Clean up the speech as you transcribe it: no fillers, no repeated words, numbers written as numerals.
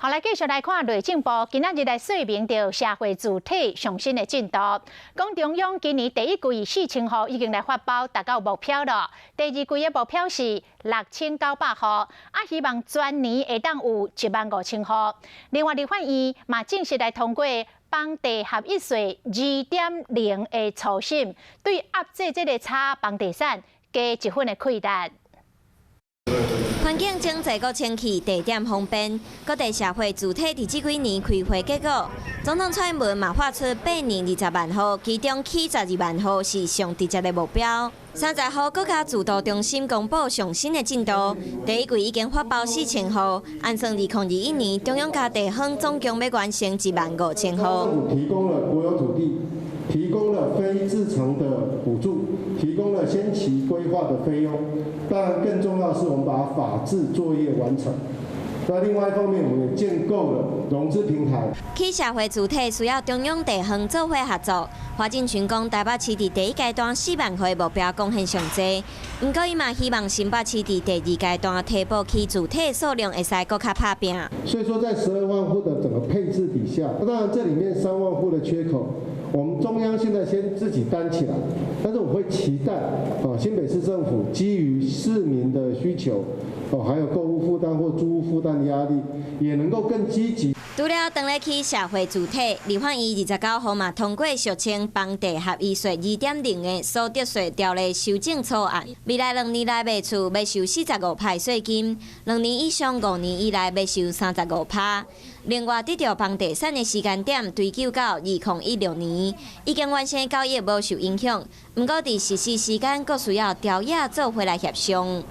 好，来继续来看内政部今仔日来说明到社会主体上新的进度。讲中央今年第一季4000户已经来发包达到目标了，第二季的目标是6900户，希望全年会当有15000户。另外，立法院嘛正式来通过房地合一税2.0的初审，对压制这个差房地产加1分的亏值。 环境经济搁清气，地点方便，各地社会主体伫这几年开会结果，总统蔡英文嘛发出8年20万户，其中起12万户是上直接的目标。30号国家自导中心公布上新的进度，第一季已经发包4000户，按算2021年中央甲地方总共要完成15000户。提供了国有土地，提供了非自偿的补助，提供了先期规划的费用。 当然，更重要的是我们把法制作业完成。那另外一方面，我们也建构了融资平台。去社会主体需要中央地方做伙合作。花敬群讲，台北市伫第一阶段4万户的目标贡献上济，不过伊嘛希望新北市伫第二阶段提报去主体的数量会使搁较拍拼。所以说，在12万户的整个配置底下，那当然这里面3万户的缺口。 我们中央现在先自己担起来，但是我会期待新北市政府基于市民的需求，还有购物负担或租屋负担的压力，也能够更积极。除了当日起社会主体，立法院29号嘛通过俗称房地合一税2.0的所得税条例修正草案，未来2年内卖厝要收45%税金，2年以上5年以内要收35%。 另外，得到房地产的时间点追究到2016年，已经完成交易无受影响。不过，伫实施时间，阁需要调解做回来协商。